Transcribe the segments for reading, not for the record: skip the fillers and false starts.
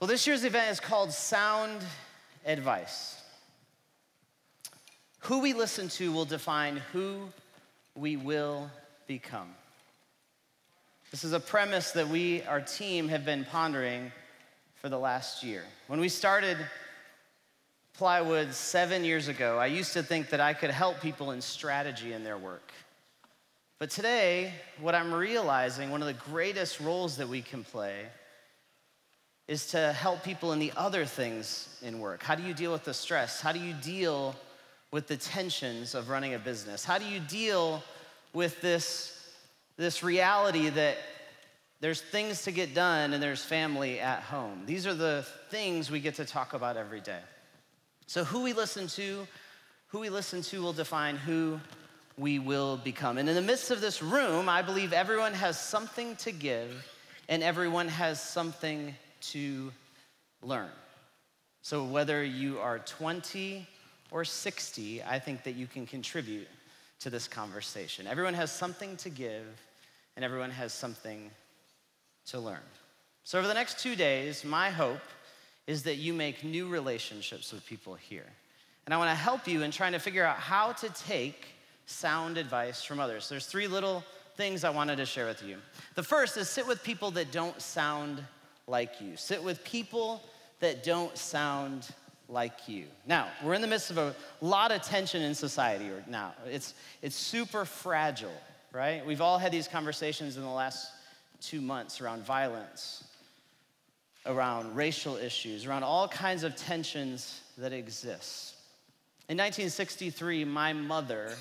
Well, this year's event is called Sound Advice. Who we listen to will define who we will become. This is a premise that our team, have been pondering for the last year. When we started Plywood 7 years ago, I used to think that I could help people in strategy in their work. But today, what I'm realizing, one of the greatest roles that we can play is to help people in the other things in work. How do you deal with the stress? How do you deal with the tensions of running a business? How do you deal with this reality that there's things to get done and there's family at home? These are the things we get to talk about every day. So who we listen to will define who we will become. And in the midst of this room, I believe everyone has something to give and everyone has something to learn. So whether you are 20 or 60, I think that you can contribute to this conversation. Everyone has something to give and everyone has something to learn. So over the next 2 days, my hope is that you make new relationships with people here. And I want to help you in trying to figure out how to take sound advice from others. There's 3 little things I wanted to share with you. The first is sit with people that don't sound like you. Sit with people that don't sound like you. Now, we're in the midst of a lot of tension in society right now. It's super fragile, right? We've all had these conversations in the last 2 months around violence, around racial issues, around all kinds of tensions that exist. In 1963, my mother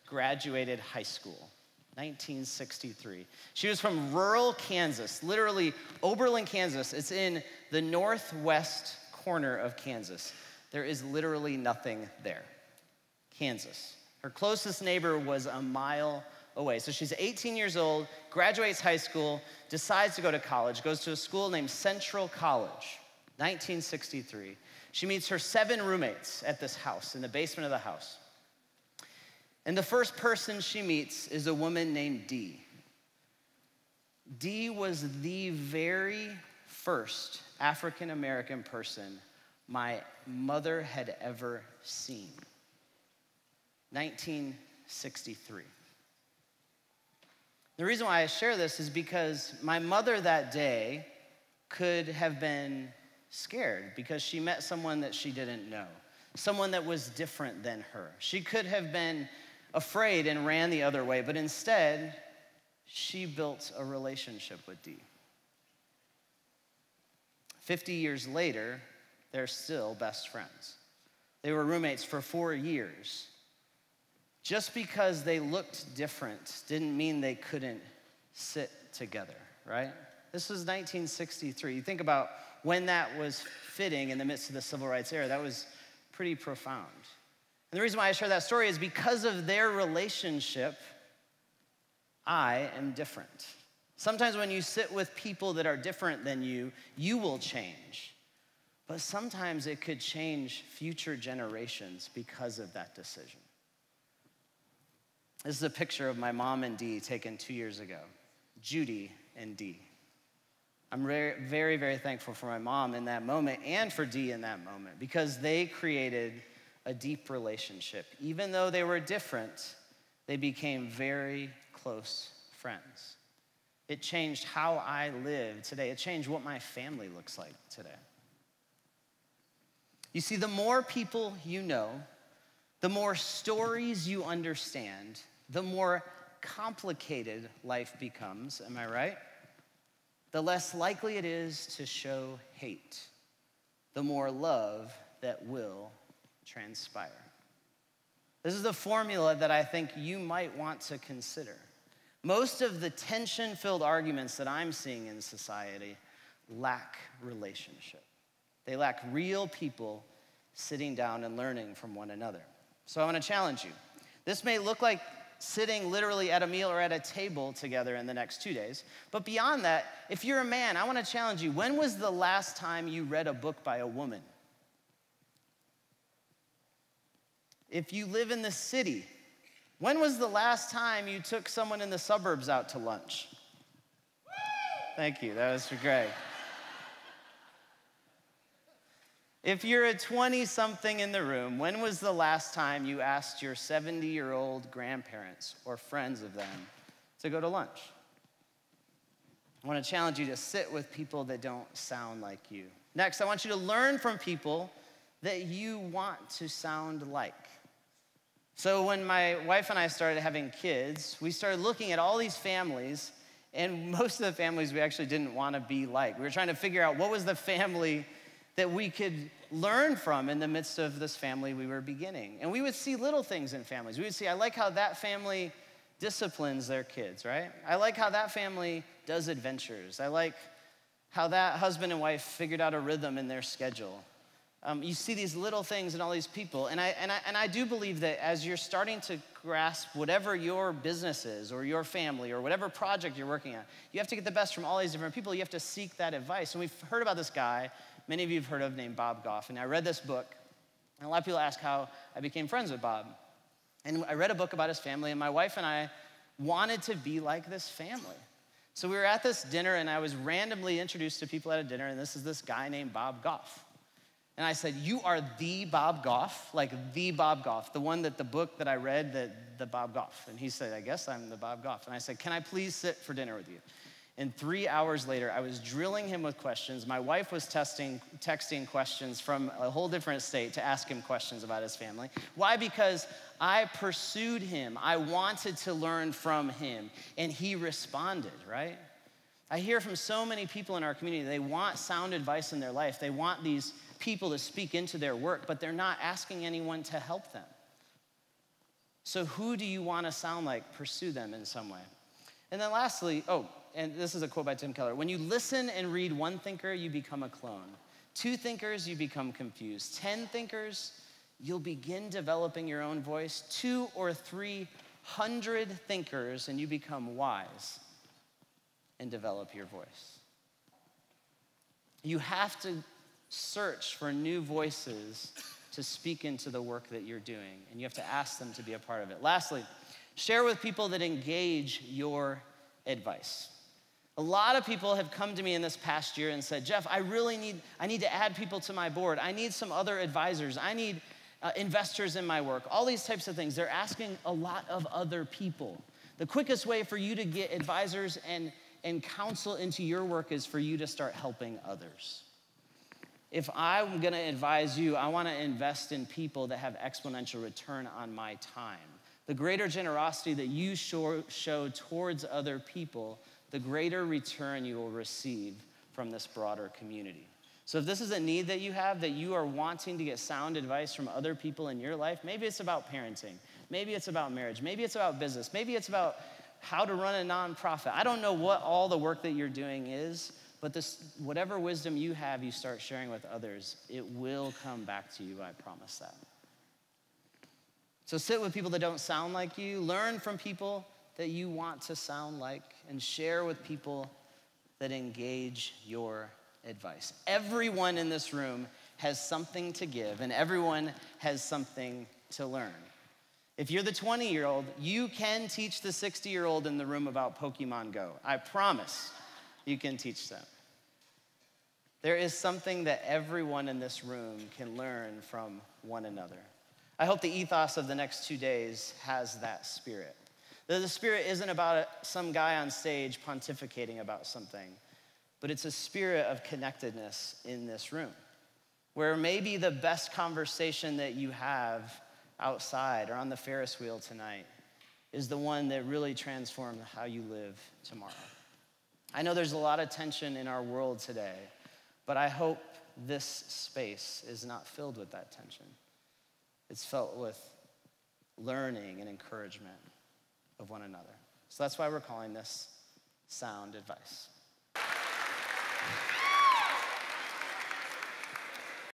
graduated high school. 1963. She was from rural Kansas, literally Oberlin, Kansas. It's in the northwest corner of Kansas. There is literally nothing there. Kansas. Her closest neighbor was a mile away. So she's 18 years old, graduates high school, decides to go to college, goes to a school named Central College, 1963. She meets her 7 roommates at this house, in the basement of the house. And the first person she meets is a woman named Dee. Dee was the very first African-American person my mother had ever seen. 1963. The reason why I share this is because my mother that day could have been scared because she met someone that she didn't know, someone that was different than her. She could have been afraid and ran the other way, but instead, she built a relationship with Dee. 50 years later, they're still best friends. They were roommates for 4 years. Just because they looked different didn't mean they couldn't sit together, right? This was 1963. You think about when that was fitting in the midst of the civil rights era, that was pretty profound. And the reason why I share that story is because of their relationship, I am different. Sometimes when you sit with people that are different than you, you will change. But sometimes it could change future generations because of that decision. This is a picture of my mom and Dee taken 2 years ago. Judy and Dee. I'm very, very, very thankful for my mom in that moment and for Dee in that moment because they created a deep relationship. Even though they were different, they became very close friends. It changed how I live today. It changed what my family looks like today. You see, the more people you know, the more stories you understand, the more complicated life becomes, am I right? The less likely it is to show hate, the more love that will transpire. This is the formula that I think you might want to consider. Most of the tension-filled arguments that I'm seeing in society lack relationship. They lack real people sitting down and learning from one another. So I want to challenge you. This may look like sitting literally at a meal or at a table together in the next 2 days. But beyond that, if you're a man, I want to challenge you. When was the last time you read a book by a woman? If you live in the city, when was the last time you took someone in the suburbs out to lunch? Thank you, that was great. If you're a 20-something in the room, when was the last time you asked your 70-year-old grandparents or friends of them to go to lunch? I want to challenge you to sit with people that don't sound like you. Next, I want you to learn from people that you want to sound like. So when my wife and I started having kids, we started looking at all these families, and most of the families we actually didn't want to be like. We were trying to figure out what was the family that we could learn from in the midst of this family we were beginning. And we would see little things in families. We would see, I like how that family disciplines their kids, right? I like how that family does adventures. I like how that husband and wife figured out a rhythm in their schedule. You see these little things in all these people. And I do believe that as you're starting to grasp whatever your business is or your family or whatever project you're working on, you have to get the best from all these different people. You have to seek that advice. And we've heard about this guy, many of you have heard of, named Bob Goff. And I read this book, and a lot of people ask how I became friends with Bob. And I read a book about his family, and my wife and I wanted to be like this family. So we were at this dinner, and I was randomly introduced to people at a dinner, and this is this guy named Bob Goff. And I said, "You are the Bob Goff, like the Bob Goff, the one that the book that I read, the Bob Goff." And he said, "I guess I'm the Bob Goff." And I said, "Can I please sit for dinner with you?" And 3 hours later, I was drilling him with questions. My wife was texting questions from a whole different state to ask him questions about his family. Why? Because I pursued him. I wanted to learn from him, and he responded, right? I hear from so many people in our community, they want sound advice in their life. They want these people to speak into their work, but they're not asking anyone to help them. So who do you want to sound like? Pursue them in some way. And then lastly, and this is a quote by Tim Keller, when you listen and read one thinker, you become a clone. 2 thinkers, you become confused. 10 thinkers, you'll begin developing your own voice. 200 or 300 thinkers, and you become wise and develop your voice. You have to search for new voices to speak into the work that you're doing, and you have to ask them to be a part of it. Lastly, share with people that engage your advice. A lot of people have come to me in this past year and said, "Jeff, I need to add people to my board. I need some other advisors. I need investors in my work." All these types of things. They're asking a lot of other people. The quickest way for you to get advisors and counsel into your work is for you to start helping others. If I'm gonna advise you, I wanna invest in people that have exponential return on my time. The greater generosity that you show towards other people, the greater return you will receive from this broader community. So if this is a need that you have, that you are wanting to get sound advice from other people in your life, maybe it's about parenting, maybe it's about marriage, maybe it's about business, maybe it's about how to run a nonprofit. I don't know what all the work that you're doing is, but whatever wisdom you have, you start sharing with others, it will come back to you, I promise that. So sit with people that don't sound like you, learn from people that you want to sound like, and share with people that engage your advice. Everyone in this room has something to give, and everyone has something to learn. If you're the 20-year-old, you can teach the 60-year-old in the room about Pokemon Go. I promise you can teach them. There is something that everyone in this room can learn from one another. I hope the ethos of the next 2 days has that spirit. The spirit isn't about some guy on stage pontificating about something, but it's a spirit of connectedness in this room, where maybe the best conversation that you have outside or on the Ferris wheel tonight is the one that really transforms how you live tomorrow. I know there's a lot of tension in our world today, but I hope this space is not filled with that tension. It's filled with learning and encouragement of one another. So that's why we're calling this sound advice.